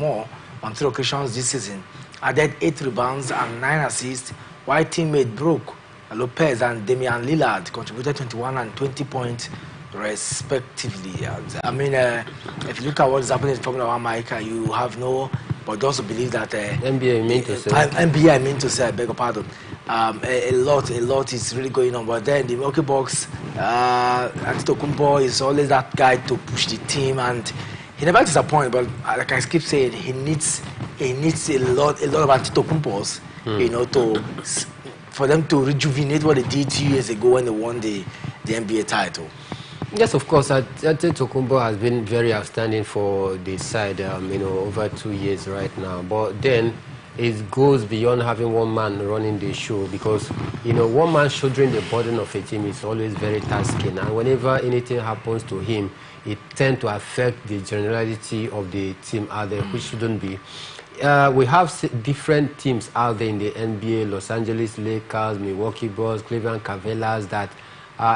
more on 3 occasions this season, added 8 rebounds and 9 assists, while teammate Brook Lopez and Damian Lillard contributed 21 and 20 points respectively. I mean, if you look at what is happening in Formula 1, Mike, you have no, but also believe that NBA, I mean to say, I beg your pardon. A lot is really going on. But then the Milwaukee Bucks, Antetokounmpo is always that guy to push the team, and he never disappoints. But like I keep saying, he needs a lot of Antetokounmpos, for them to rejuvenate what they did 2 years ago when they won the NBA title. Yes, of course. Antetokounmpo has been very outstanding for the side, over 2 years right now. But then it goes beyond having one man running the show, because one man shouldering the burden of a team is always very tasking, and whenever anything happens to him, it tends to affect the generality of the team out there, which shouldn't be. We have different teams out there in the NBA: Los Angeles Lakers, Milwaukee Bucks, Cleveland Cavaliers. That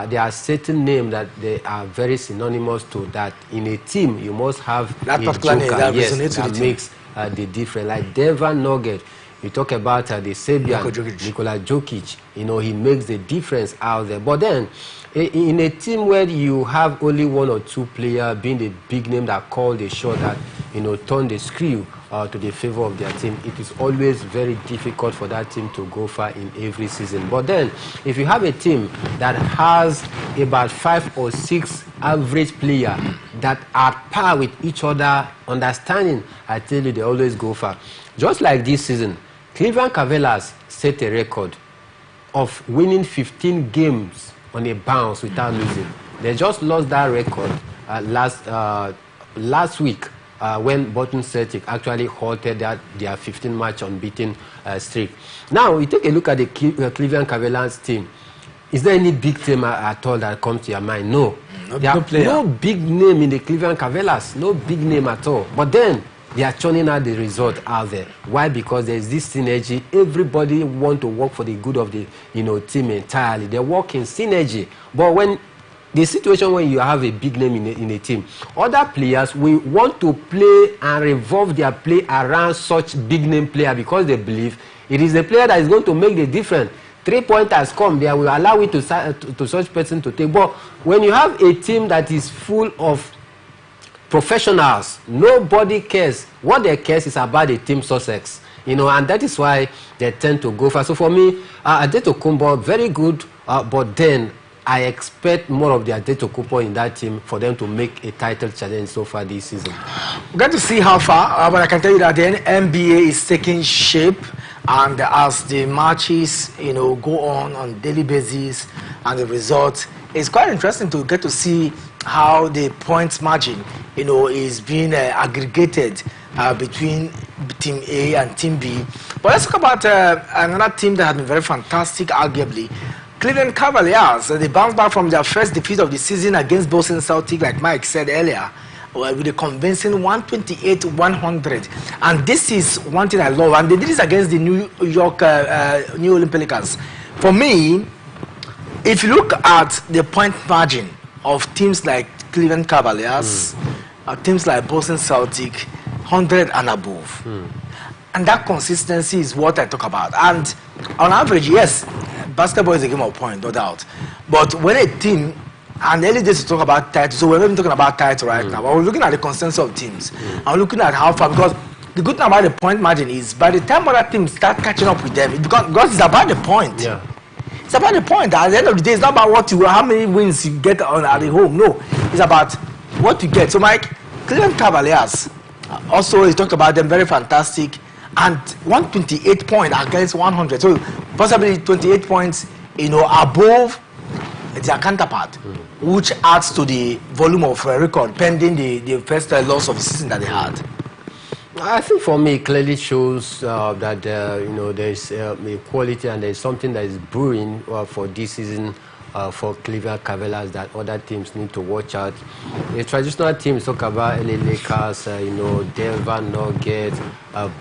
there are certain names that they are very synonymous to. That in a team you must have that a particular name that makes the difference. Like Denver Nuggets, you talk about the Serbian Nikola Jokic. He makes the difference out there. But then, in a team where you have only 1 or 2 players being the big name that call the shot, that turn the screw to the favor of their team, it is always very difficult for that team to go far in every season. But then, if you have a team that has about 5 or 6 average players that are par with each other, understanding, I tell you, they always go far. Just like this season, Cleveland Cavaliers set a record of winning 15 games on a bounce without losing. They just lost that record last week when Boston Celtics actually halted their 15-match unbeaten streak. Now, we take a look at the Cleveland Cavaliers team. Is there any big team at all that comes to your mind? No. No big name in the Cleveland Cavaliers. No big name at all. But then, they are churning out the result out there. Why? Because there's this synergy. Everybody want to work for the good of the team entirely. They work in synergy. But when the situation when you have a big name in a team, other players will want to play and revolve their play around such big name player, because they believe it is the player that is going to make the difference. 3-pointers come, they will allow it to such person to take. But when you have a team that is full of professionals, nobody cares. What they care is about the team success, and that is why they tend to go fast. So for me, Antetokounmpo, very good, but then I expect more of the Antetokounmpo in that team for them to make a title challenge so far this season. We're going to see how far, but I can tell you that the NBA is taking shape, and as the matches, go on daily basis, and the results, it's quite interesting to get to see how the points margin, is being aggregated between Team A and Team B. But let's talk about another team that has been very fantastic, arguably. Cleveland Cavaliers, they bounced back from their first defeat of the season against Boston Celtics, like Mike said earlier, with a convincing 128-100. And this is one thing I love. And they did this against the New Orleans Pelicans. For me, if you look at the point margin of teams like Cleveland Cavaliers, teams like Boston Celtics, 100 and above. And that consistency is what I talk about. And on average, yes, basketball is a game of points, no doubt. But when a team, and early days to talk about titles, so we're not even talking about titles right now, but we're looking at the consensus of teams. And looking at how far, because the good thing about the point margin is by the time other teams start catching up with them, because it's about the point. Yeah. It's about the point. At the end of the day, it's not about how many wins you get at the home. No, it's about what you get. So, Mike, Cleveland Cavaliers, also, he talked about them, very fantastic, and 128 points against 100. So, possibly 28 points, above their counterpart, which adds to the volume of record pending the first loss of the season that they had. I think for me, it clearly shows that there's equality and there's something that is brewing for this season for Cleveland Cavaliers that other teams need to watch out. The traditional teams talk about LA Lakers, Denver Nuggets,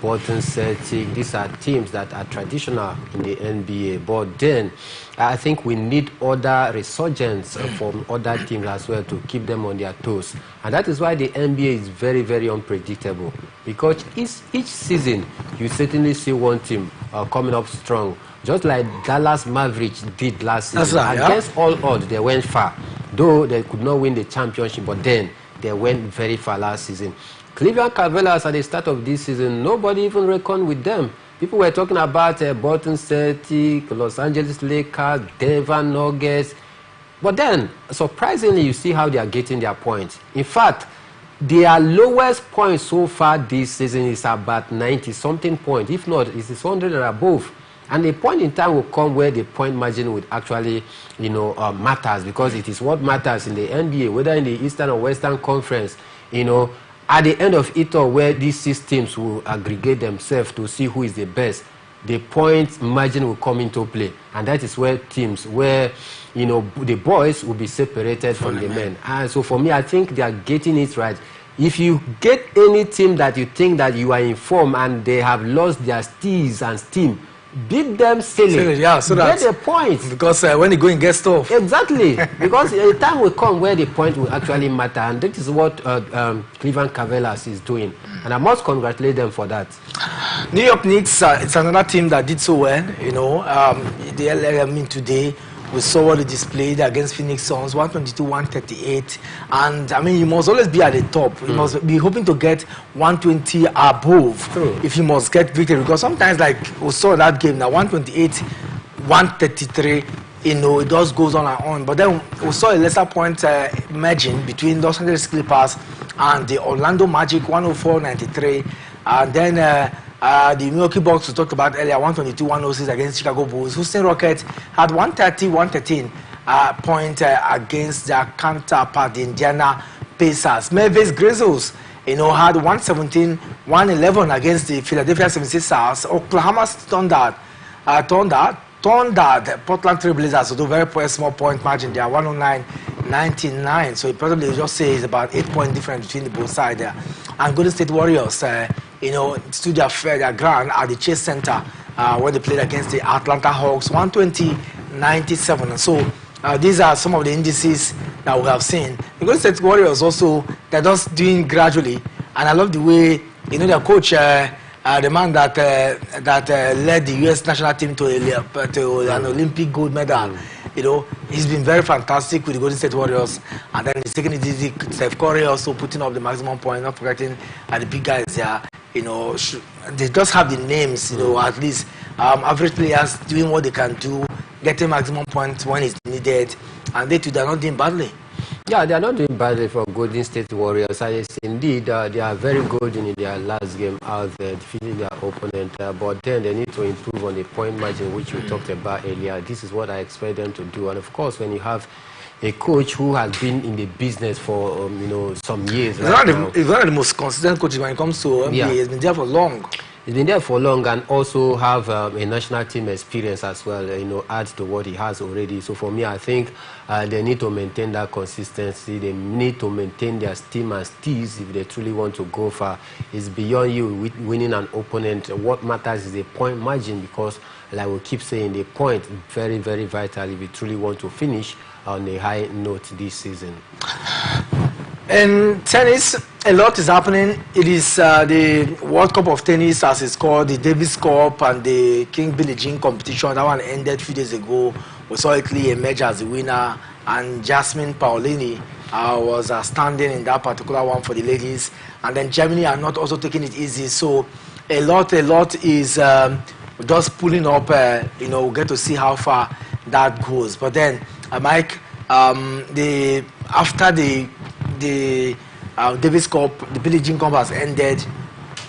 Boston Celtics. These are teams that are traditional in the NBA. But then I think we need other resurgence from other teams as well to keep them on their toes. And that is why the NBA is very, very unpredictable. Because each season, you certainly see one team coming up strong. Just like Dallas Mavericks did last season. Right, Against all odds, they went far. Though they could not win the championship, but then they went very far last season. Cleveland Cavaliers at the start of this season, nobody even reckoned with them. People were talking about Boston Celtics, Los Angeles Lakers, Denver Nuggets. But then, surprisingly, you see how they are getting their points. In fact, their lowest point so far this season is about 90-something points. If not, it is 100 or above. And a point in time will come where the point margin would actually, matters, because it is what matters in the NBA, whether in the Eastern or Western Conference, at the end of it all, where these 6 teams will aggregate themselves to see who is the best, the point margin will come into play. And that is where teams, the boys will be separated from the men. And so for me, I think they are getting it right. If you get any team that you think that you are informed and they have lost their steez and steam, beat them silly. Yeah, so get the point. Because when you go and get stuff. Exactly. Because a time will come where the point will actually matter. And that is what Cleveland Cavaliers is doing. And I must congratulate them for that. New York Knicks, it's another team that did so well. Today, we saw what they displayed against Phoenix Suns, 122-138. And, you must always be at the top. You must be hoping to get 120 above. True. If you must get victory. Because sometimes, like we saw that game, now 128-133, it just goes on and on. But then we saw a lesser point margin between Los Angeles Clippers and the Orlando Magic, 104-93. And then the Milwaukee Bucks we talked about earlier, 122-106 against Chicago Bulls. Houston Rockets had 130-113 point against their counterpart, the Indiana Pacers. Memphis Grizzlies, had 117-111 against the Philadelphia 76ers. Oklahoma Thunder the Portland Trail Blazers to do very poor small point margin. They are 109-99. So it probably just say it's about 8 point difference between the both sides there. And Golden State Warriors, stood their ground at the Chase Center when they played against the Atlanta Hawks, 120-97. And so these are some of the indices that we have seen. The Golden State Warriors also, they're just doing gradually. And I love the way, their coach, the man that led the U.S. national team to an Olympic gold medal, he's been very fantastic with the Golden State Warriors. And then he's taking it easy. Steph Curry also putting up the maximum point, not forgetting the big guys there. They just have the names, at least average players doing what they can do, getting maximum points when it's needed, and they're not doing badly. Yeah, they are not doing badly for Golden State Warriors. Yes, indeed, they are very good in their last game out there, defeating their opponent. But then they need to improve on the point margin, which we talked about earlier. This is what I expect them to do. And of course, when you have a coach who has been in the business for some years. He's one of the most consistent coaches when it comes to NBA. Yeah. He's been there for long. He's been there for long and also have a national team experience as well, add to what he has already. So for me, I think they need to maintain that consistency. They need to maintain their steam and steez if they truly want to go far. It's beyond you winning an opponent. What matters is the point margin, because like we keep saying, the point is very, very vital if you truly want to finish on a high note this season. In tennis, a lot is happening. It is the World Cup of Tennis, as it's called, the Davis Cup and the King Billie Jean competition. That one ended a few days ago. We saw Italy emerge as the winner, and Jasmine Paolini was standing in that particular one for the ladies. And then Germany are not also taking it easy. So a lot is just pulling up. We'll get to see how far that goes. But then, Mike, after the Davis Cup, the Billie Jean Cup has ended,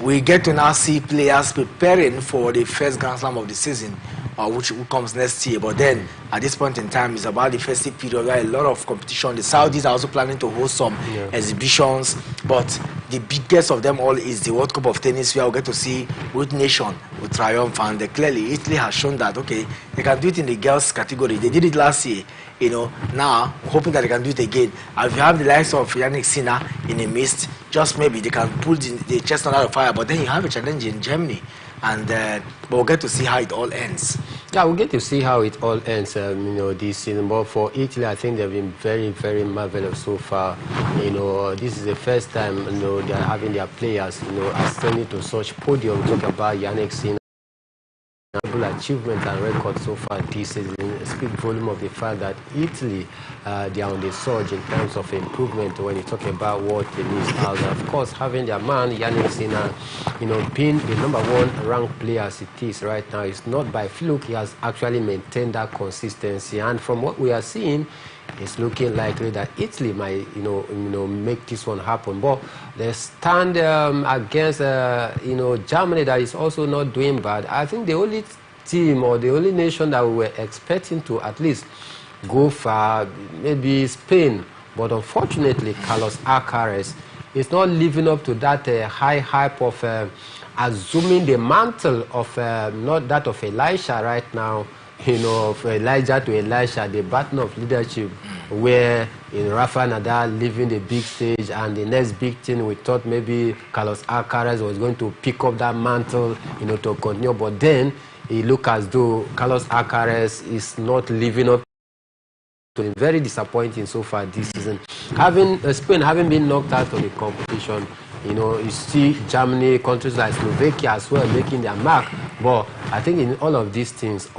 we get to now see players preparing for the first Grand Slam of the season, which comes next year. But then, at this point in time, it's about the festive period where a lot of competition. The Saudis are also planning to host some exhibitions, but the biggest of them all is the World Cup of Tennis, where we get to see which nation will triumph. And clearly, Italy has shown that, okay, they can do it in the girls category. They did it last year. You know, now hoping that they can do it again. And if you have the likes of Yannick Sinner in the midst, just maybe they can pull the chest out of fire. But then you have a challenge in Germany, and but we'll get to see how it all ends. Yeah, we'll get to see how it all ends, you know, this season. But for Italy, I think they've been very, very marvelous so far. You know, this is the first time, you know, they're having their players, you know, ascending to such podium. Talk about Yannick Sinner. Achievement and record so far this season speak volume of the fact that Italy, they are on the surge in terms of improvement when you talk about world tennis. Of course, having their man Yannick Sinner, you know, being the #1 ranked player as it is right now, it's not by fluke. He has actually maintained that consistency, and from what we are seeing, it's looking likely that Italy might, you know, make this one happen. But they stand against, you know, Germany, that is also not doing bad. I think the only team or the only nation that we were expecting to at least go far, maybe Spain. But unfortunately, Carlos Alcaraz is not living up to that high hype of assuming the mantle of not that of Elisha right now. You know, of Elijah to Elisha, the baton of leadership, where in Rafa Nadal leaving the big stage, and the next big thing we thought maybe Carlos Alcaraz was going to pick up that mantle, you know, to continue. But then it looked as though Carlos Alcaraz is not living up to it. Very disappointing so far this season. Having Spain having been knocked out of the competition, you know, you see Germany, countries like Slovakia as well making their mark. But I think in all of these things,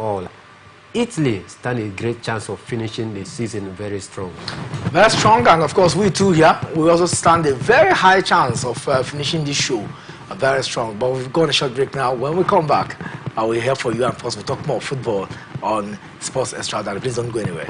Italy stand a great chance of finishing the season very strong. Very strong, and of course we too here, we also stand a very high chance of finishing this show very strong. But we've gone a short break now. When we come back, I will hear for you, and of course we'll talk more football on Sports Extra. Please don't go anywhere.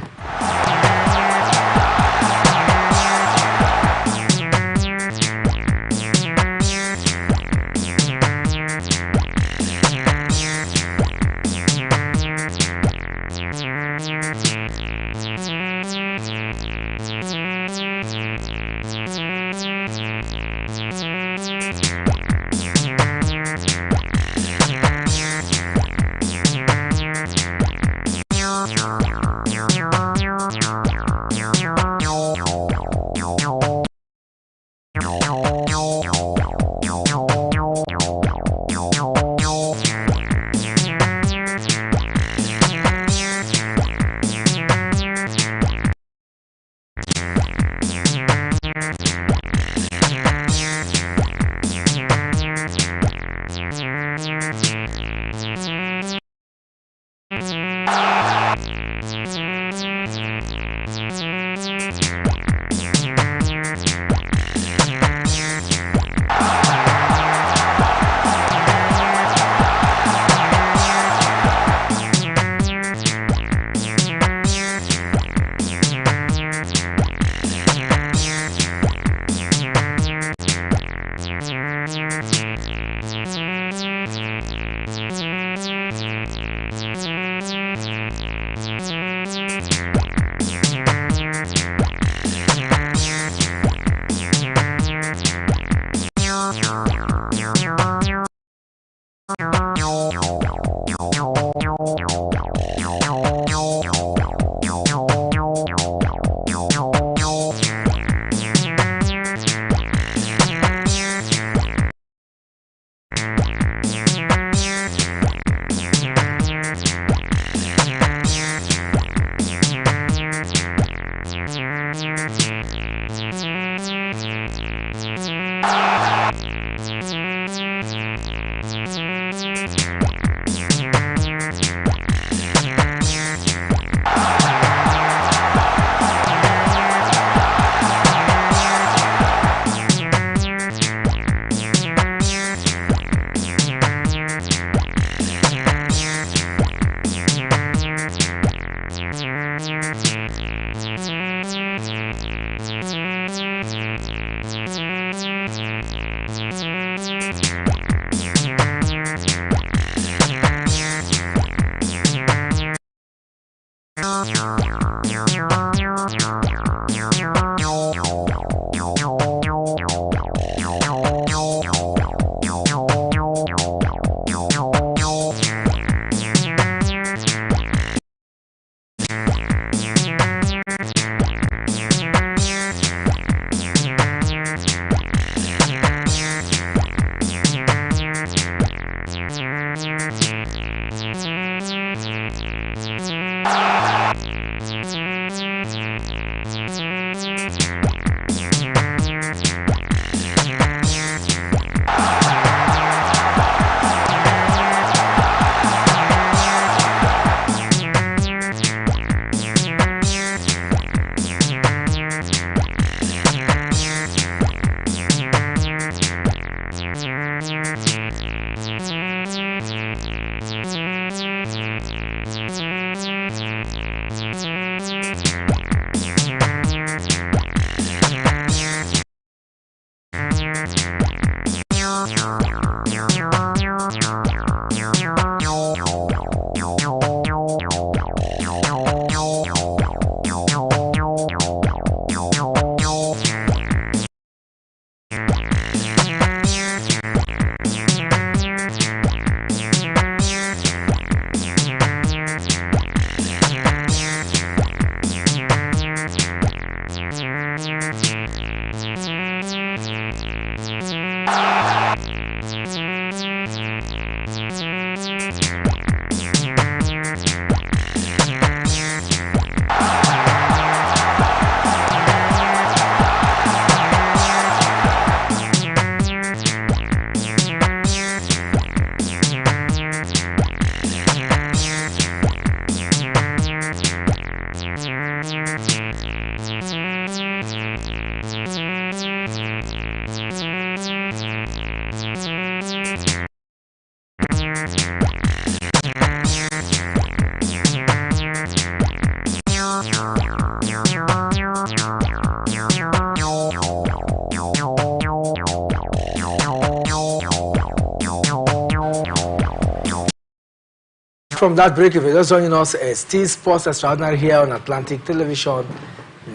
From that break, if you're just joining us, still Sports Extraordinary here on Atlantic Television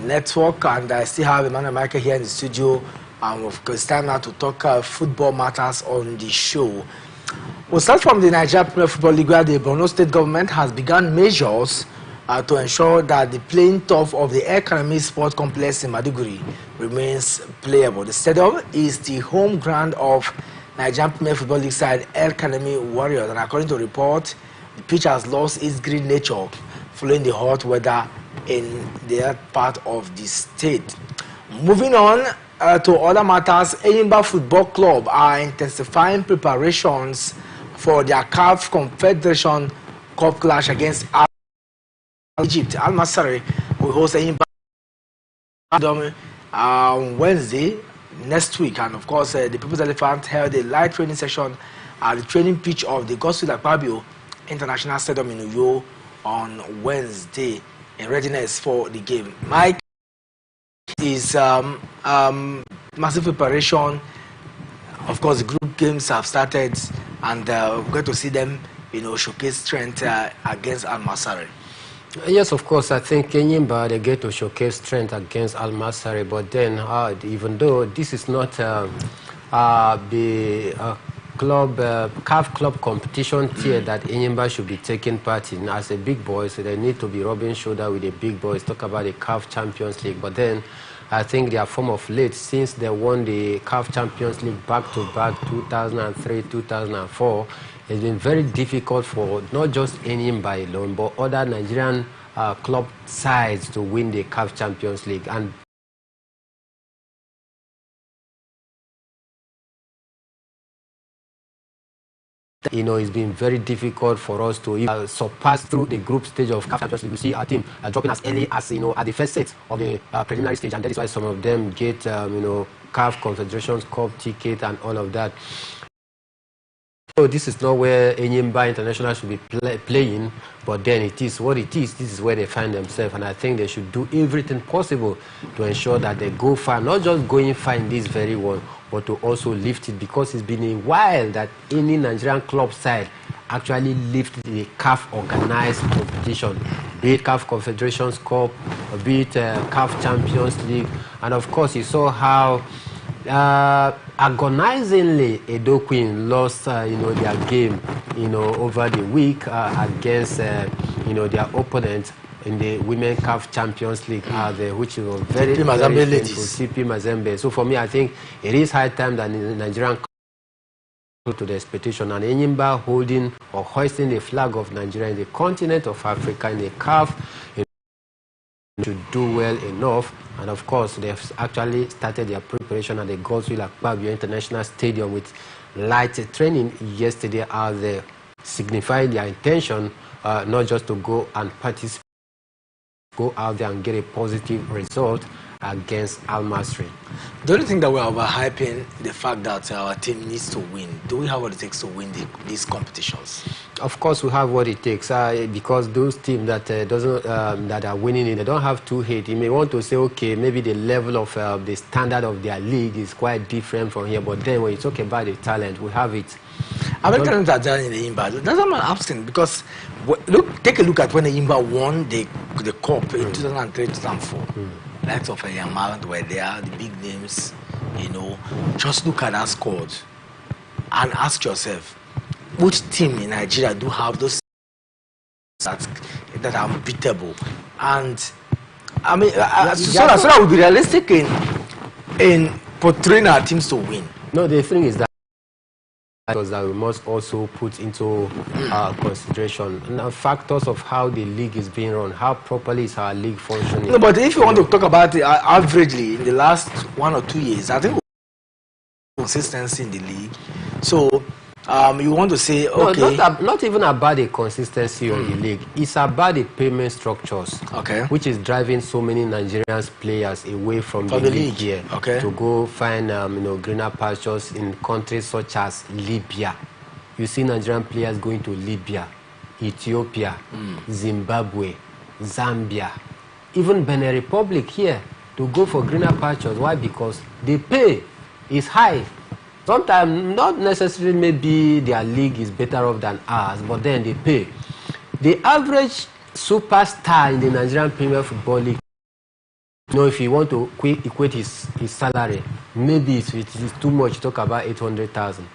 Network, and I still have Emmanuel Michael here in the studio. Of course, it's time now to talk football matters on the show. We'll start from the Nigeria Premier Football League, where the Borno State government has begun measures to ensure that the playing turf of the Air Academy Sport Complex in Maiduguri remains playable. The stadium is the home ground of Nigerian Premier Football League side Air Academy Warriors, and according to report, the pitch has lost its green nature following the hot weather in that part of the state. Moving on to other matters, Enyimba Football Club are intensifying preparations for their CAF Confederation Cup clash against Egypt. Al Masry will host Enyimba on Wednesday next week, and of course the People's Elephant held a light training session at the training pitch of the Godswill Akpabio International Stadium in Uyo on Wednesday in readiness for the game. Mike, is massive preparation. Of course, the group games have started, and we're going to see them, showcase strength against Al Masry. Yes, of course. I think Enyimba, they get to showcase strength against Al Masry, but then even though this is not the club CAF club competition tier that Enyimba should be taking part in as a big boy, so they need to be rubbing shoulder with the big boys, talk about the CAF Champions League. But then I think their form of late, since they won the CAF Champions League back-to-back 2003, 2004, it's been very difficult for not just Enyimba alone, but other Nigerian club sides to win the CAF Champions League. And it's been very difficult for us to surpass through the group stage of CAF Champions League. You see our team dropping as early as at the first set of the preliminary stage, and that is why some of them get CAF Confederations Cup ticket and all of that. So this is not where Enyimba International should be playing, but then it is what it is. This is where they find themselves, and I think they should do everything possible to ensure that they go far, not just going far in this very one, but to also lift it, because it's been a while that any Nigerian club side actually lifted the CAF organized competition, be it CAF Confederations Cup, or be it CAF Champions League. And of course, you saw how agonizingly Edo Queen lost their game over the week against their opponent in the Women CAF Champions League, which was very painful, CP Mazembe. So for me, I think it is high time that the Nigerian to the expectation, and Enyimba holding or hoisting the flag of Nigeria in the continent of Africa in the CAF should do well enough. And of course, they've actually started their preparation at the Godswill Akpabio International Stadium with light training yesterday, as they signifying their intention not just to go and participate, go out there and get a positive result against Al Masry. Don't you think that we're overhyping the fact that our team needs to win? Do we have what it takes to win these competitions? Of course, we have what it takes, because those teams that that are winning it, they don't have to hate. You may want to say, okay, maybe the level of the standard of their league is quite different from here, but then when you talk about the talent, we have it. Americans are down in the Enyimba. That's what I'm asking, because take a look at when the Enyimba won the cup in 2003, 2004. Likes of Yamal were there, the big names, Just look at that squad and ask yourself, which team in Nigeria do have those that are unbeatable? And I mean, so that we'll be realistic in portraying our teams to win. No, the thing is that we must also put into consideration factors of how the league is being run, how properly is our league functioning. No, but if you want to talk about it averagely in the last 1 or 2 years, I think consistency in the league. So you want to say, okay, no, not even about the consistency of the league. It's about the payment structures, which is driving so many Nigerian players away from the league here, to go find greener pastures in countries such as Libya. You see Nigerian players going to Libya, Ethiopia, Zimbabwe, Zambia, even Benin Republic here to go for greener pastures. Why? Because the pay is high. Sometimes not necessarily maybe their league is better off than ours, but then they pay. The average superstar in the Nigerian Premier Football League, if you want to equate his salary, maybe it is too much to talk about 800,000,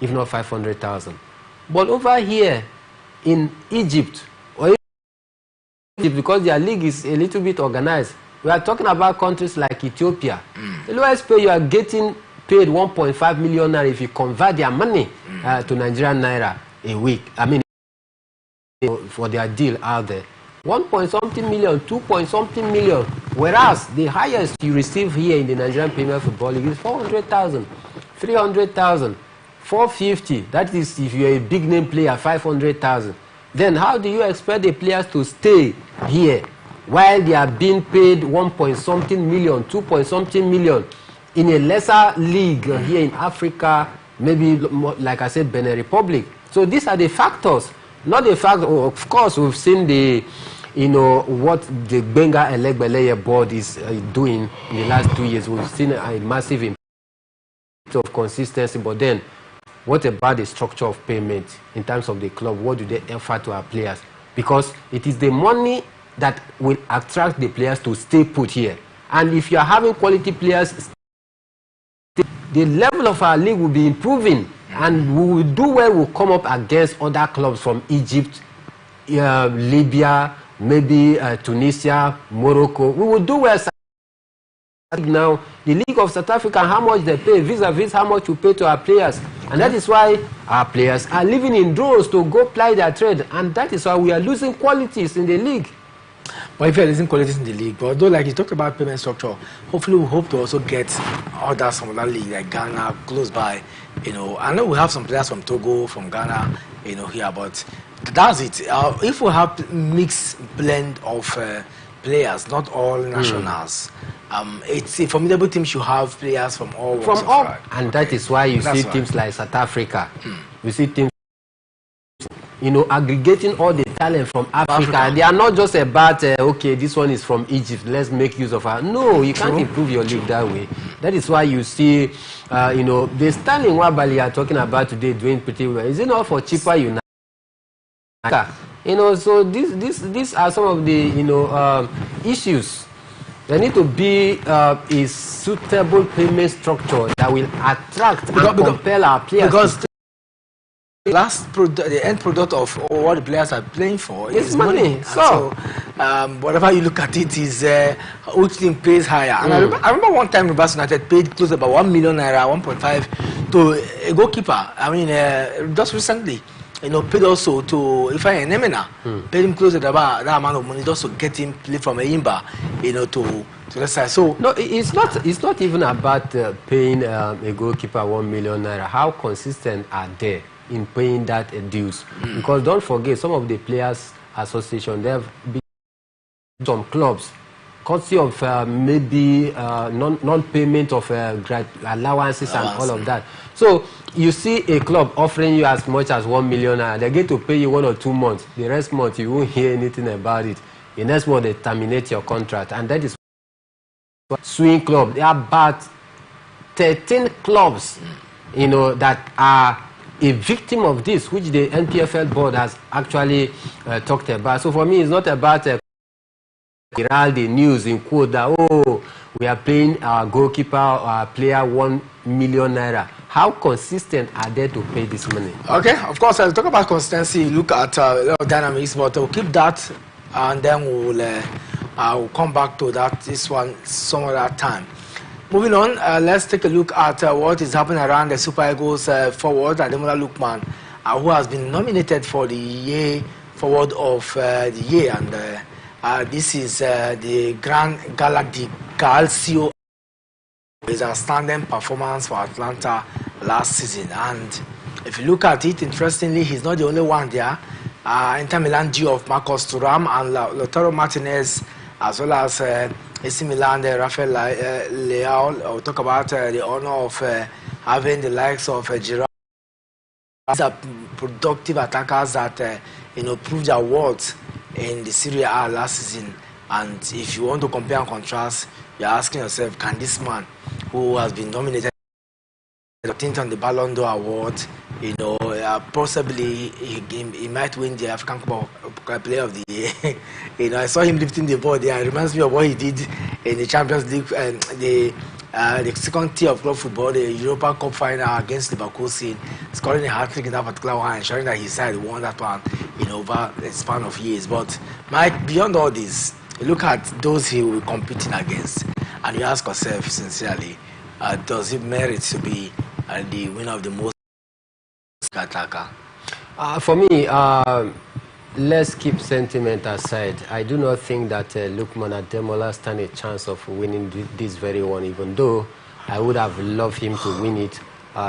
if not 500,000. But over here in Egypt, or because their league is a little bit organized, we are talking about countries like Ethiopia. The lowest pay you are getting paid 1.5 million naira if you convert their money to Nigerian naira a week. I mean, for their deal out there. 1 point something million, 2 point something million. Whereas the highest you receive here in the Nigerian Premier Football League is 400,000, 300,000, 450. That is if you're a big name player, 500,000. Then how do you expect the players to stay here while they are being paid 1 point something million, 2 point something million in a lesser league here in Africa, maybe like I said, Benin Republic? So these are the factors. Not the fact, of course, we've seen the, what the Benga Elegbeleye board is doing in the last 2 years. We've seen a massive impact of consistency, but then what about the structure of payment in terms of the club? What do they offer to our players? Because it is the money that will attract the players to stay put here. And if you are having quality players, the level of our league will be improving. And we will do well, we'll come up against other clubs from Egypt, Libya, maybe Tunisia, Morocco. We will do well. Now, the League of South Africa, how much they pay, vis-a-vis how much we pay to our players. And that is why our players are living in droves to go ply their trade. And that is why we are losing qualities in the league. But if you're losing qualities in the league, but though, like you talked about payment structure, hopefully we hope to also get others from that league, like Ghana, close by. I know we have some players from Togo, from Ghana, here, but that's it. If we have mixed blend of players, not all nationals, it's a formidable team should have players from all walks of life. And that is why you see teams like South Africa. You see teams, aggregating all the talent from Africa. They are not just about, okay, this one is from Egypt, let's make use of her. No, you can't improve your league that way. That is why you see, the Stanley Nwabali are talking about today doing pretty well. Is it not for cheaper United? So these are some of the, issues. There need to be a suitable payment structure that will attract and compel our players. Because the end product of what the players are playing for is money. So whatever you look at it is which team pays higher. And I remember one time Rivers United paid close to about 1 million naira, 1.5 to a goalkeeper. I mean, just recently, paid also to Ifeanyi Nemena, paid him close to about that amount of money just to get him play from Eyimba, to the side. So no, it's not even about paying a goalkeeper 1 million naira. How consistent are they in paying that dues? Because don't forget, some of the players association, they have been some clubs courtesy of maybe non-payment of allowances and all of that. So you see a club offering you as much as 1 million, they're going to pay you 1 or 2 months. The rest month you won't hear anything about it. The next month they terminate your contract, and that is swing club. There are about 13 clubs, that are a victim of this, which the NPFL board has actually talked about. So for me, it's not about the news in quote that, we are paying our goalkeeper or our player 1 million naira. How consistent are they to pay this money? Okay, of course, I'll talk about consistency, look at dynamics, but we'll keep that, and then we'll come back to this one some other time. Moving on, let's take a look at what is happening around the Super Eagles forward, Ademola Lookman, who has been nominated for the year forward of the year, and this is the Grand Galactic Calcio. His outstanding performance for Atlanta last season, and if you look at it, interestingly, he's not the only one there. Inter Milan due of Marcos Thuram and Lautaro Martinez, as well as AC Milan, Rafael Leao. I'll talk about the honor of having the likes of Giroud. These are productive attackers that proved their worth in the Serie A last season. And if you want to compare and contrast, you're asking yourself, can this man who has been nominated 13th on the Ballon d'Or award. You know, possibly he might win the African Cup of Player of the Year. You know, I saw him lifting the ball there. It reminds me of what he did in the Champions League and the second tier of club football, the Europa Cup final against Leverkusen, scoring a hat-trick in that particular one, ensuring that his side won that one, you know, over a span of years. But Mike, beyond all this, you look at those he will be competing against, and you ask yourself sincerely, does it merit to be the winner of the most attacker? For me, let's keep sentiment aside. I do not think that Lukman Ademola stand a chance of winning this very one, even though I would have loved him to win it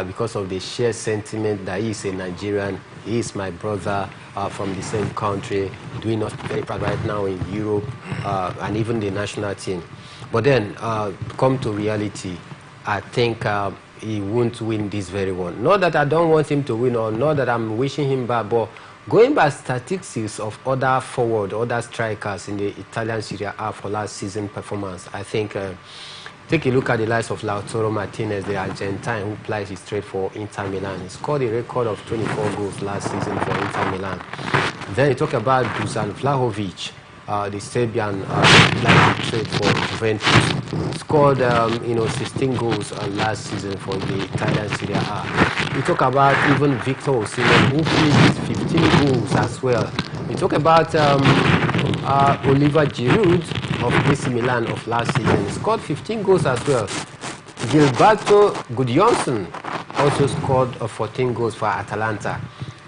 because of the shared sentiment that he is a Nigerian, he is my brother from the same country, doing us very proud right now in Europe and even the national team. But then, come to reality, I think he won't win this very one. Not that I don't want him to win or not that I'm wishing him bad, but going by statistics of other other strikers in the Italian Serie A for last season performance, I think take a look at the likes of Lautaro Martinez, the Argentine who plays his trade for Inter Milan. He scored a record of 24 goals last season for Inter Milan. Then you talk about Dusan Vlahovic, the Serbian trade for Juventus, scored 16 goals last season for the Italian Serie A. You talk about even Victor Osimhen, who played 15 goals as well. You talk about Oliver Giroud of AC Milan of last season, scored 15 goals as well. Gilberto Gudjohnsen also scored 14 goals for Atalanta.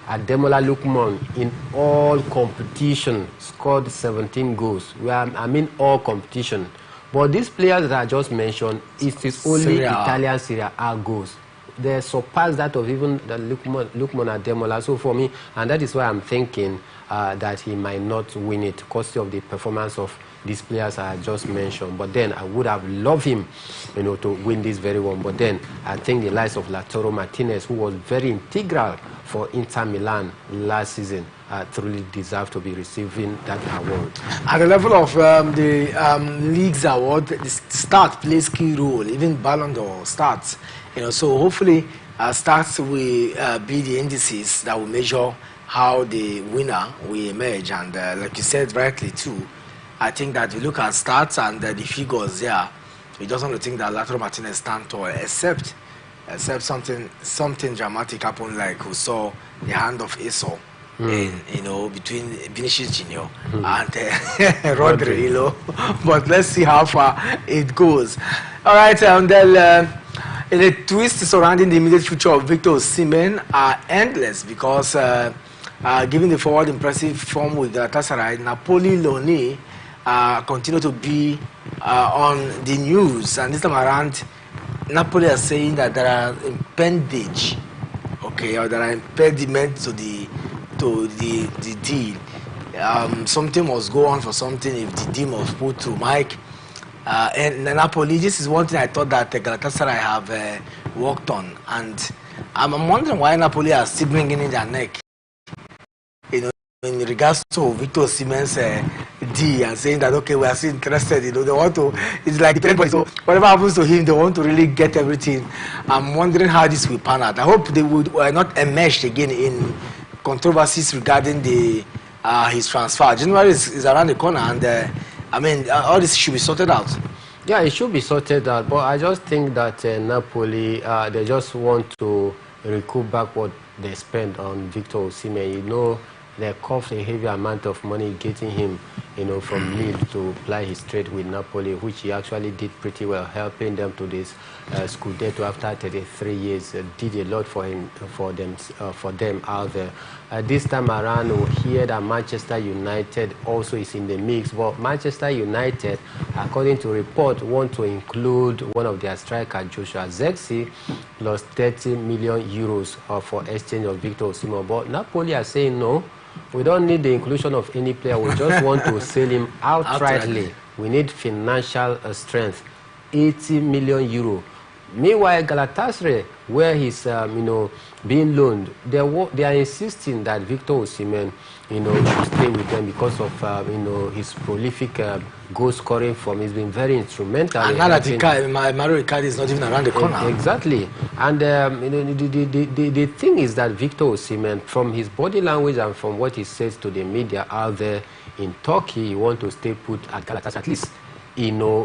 Ademola Lookman in all competition scored 17 goals. I mean all competition. But these players that I just mentioned, it is only Italian Serie A goals. They surpass that of even the Lookman Ademola. So for me, and that is why I'm thinking that he might not win it because of the performance of these players I just mentioned. But then I would have loved him, to win this very one. But then I think the likes of Lautaro Martinez, who was very integral for Inter Milan last season, truly deserve to be receiving that award. At the level of the league's award, the start plays key role. Even Ballon d'Or starts, so hopefully starts will be the indices that will measure how the winner will emerge. And like you said rightly too, I think that you look at stats and the figures there, you just want to think that Lautaro Martinez stand tall, except something dramatic happened, like we saw the hand of Esau between Vinicius Junior and Rodri, But let's see how far it goes. All right, then the twists surrounding the immediate future of Victor Osimhen are endless because given the forward impressive form with Galatasaray, Napoli Loni continue to be on the news, and this time around Napoli are saying that there are impediments, or there are impediments to the deal. Something must go on for something if the deal must put through. Mike, and Napoli, this is one thing I thought that Galatasaray have worked on, and I'm wondering why Napoli are still bringing in their neck, in regards to Victor Osimhen's D, and saying that we are still interested. They want to. It's like the so whatever happens to him, they want to really get everything. I'm wondering how this will pan out. I hope they would not emerge again in controversies regarding his transfer. January is around the corner, and all this should be sorted out. Yeah, it should be sorted out. But I just think that Napoli, they just want to recoup back what they spent on Victor Osimhen. They cost a heavy amount of money getting him, from Lille to ply his trade with Napoli, which he actually did pretty well, helping them to this Scudetto after 33 years. Did a lot for them out there. This time around, we hear that Manchester United also is in the mix, but Manchester United, according to report, want to include one of their strikers, Joshua Zexi, plus 30 million euros for exchange of Victor Osimhen. But Napoli are saying no. We don't need the inclusion of any player. We just want to sell him outrightly. We need financial strength, 80 million euro. Meanwhile, Galatasaray where he's being loaned, they are insisting that Victor Osimhen should stay with them because of his prolific goal scoring form. He's been very instrumental. And now that Mario Icardi is not even around the corner. Exactly. And the thing is that Victor Osimhen, from his body language and from what he says to the media out there in Turkey, he wants to stay put at Galatasaray at least,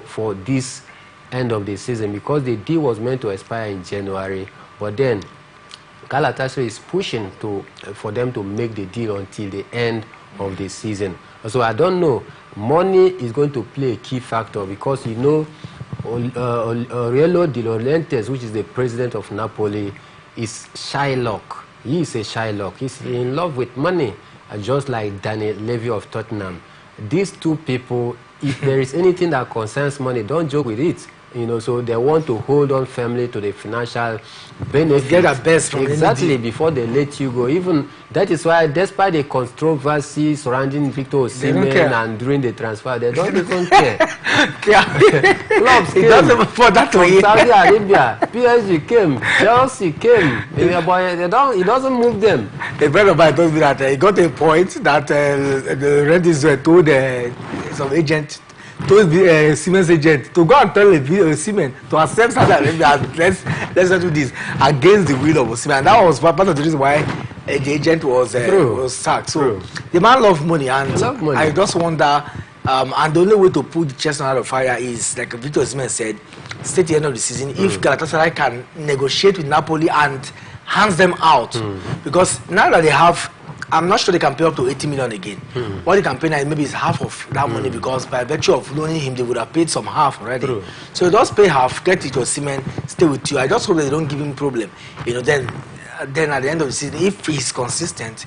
for this end of the season, because the deal was meant to expire in January, but then Galatasaray is pushing for them to make the deal until the end of the season. So I don't know. Money is going to play a key factor, because Aurelio De Laurentiis, which is the president of Napoli, is Shylock. He is a Shylock. He's in love with money, just like Daniel Levy of Tottenham. These two people, if there is anything that concerns money, don't joke with it. So they want to hold on firmly to the financial benefit. Get the best from exactly before they let you go. Even that is why, despite the controversy surrounding Victor Osimhen and during the transfer, they don't even care. Clubs came for that from Saudi Arabia, PSG came, Chelsea came. It doesn't move them. The friend of mine told me that he got a point that the Reds were told some agent, told Siemens agent to go and tell Siemens to accept Saudi Arabia. Let's not do this against the will of Osimhen. And that was part of the reason why the agent was sacked. So the man loves money, and I just wonder. And the only way to put the chest out of fire is, like Victor Osimhen said, stay at the end of the season. If Galatasaray can negotiate with Napoli and hands them out, because now that they have, I'm not sure they can pay up to 80 million again. What they can pay now maybe is half of that money, because by virtue of loaning him, they would have paid some half already. So just pay half, get it to Osimhen, stay with you. I just hope that they don't give him problem. Then at the end of the season, if he's consistent,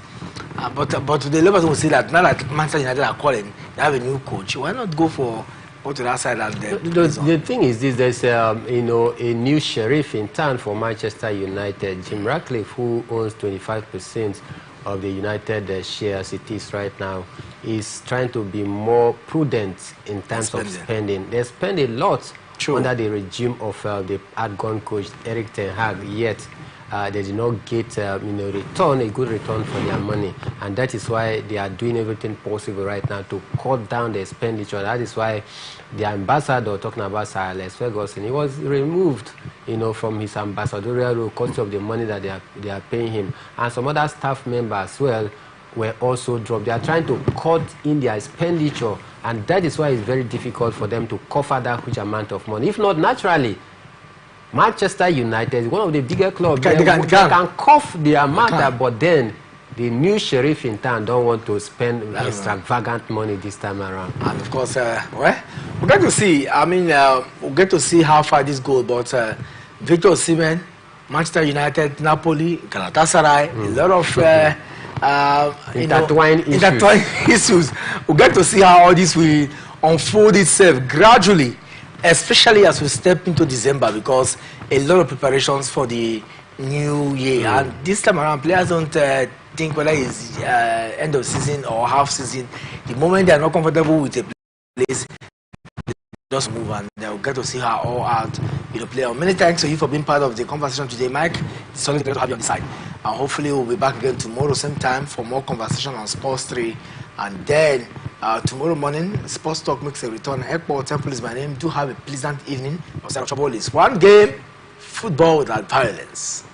but the lovers will say that now that Manchester United are calling, they have a new coach. Why not go to that side? And the thing is this: there's a new sheriff in town for Manchester United, Jim Ratcliffe, who owns 25% of the United shares. It is right now, is trying to be more prudent in terms of spending. They spend a lot under the regime of the outgone coach Erik ten Hag, yet they did not get a good return for their money, and that is why they are doing everything possible right now to cut down the expenditure. That is why the ambassador, talking about Sir Alex Ferguson, he was removed from his ambassadorial role because of the money that they are paying him, and some other staff members as well were also dropped. They are trying to cut in their expenditure, and that is why it's very difficult for them to cover that huge amount of money. If not, naturally, Manchester United is one of the bigger clubs. They can cough the amount, but then the new sheriff in town don't want to spend extravagant money this time around. And of course, we'll get to see. We'll get to see how far this goes. But Victor Osimhen, Manchester United, Napoli, Galatasaray, a lot of intertwined issues. We'll get to see how all this will unfold itself gradually, especially as we step into December, because a lot of preparations for the new year. And this time around, players don't think whether it's end of season or half season. The moment they are not comfortable with a place, they just move, and they'll get to see how all out play out. Many thanks to you for being part of the conversation today, Mike. It's always great to have you on the side. And hopefully we'll be back again tomorrow, same time, for more conversation on Sports 3. And then tomorrow morning, Sports Talk makes a return. Ekpo Temple is my name. Do have a pleasant evening. Outside of trouble is one game, football without violence.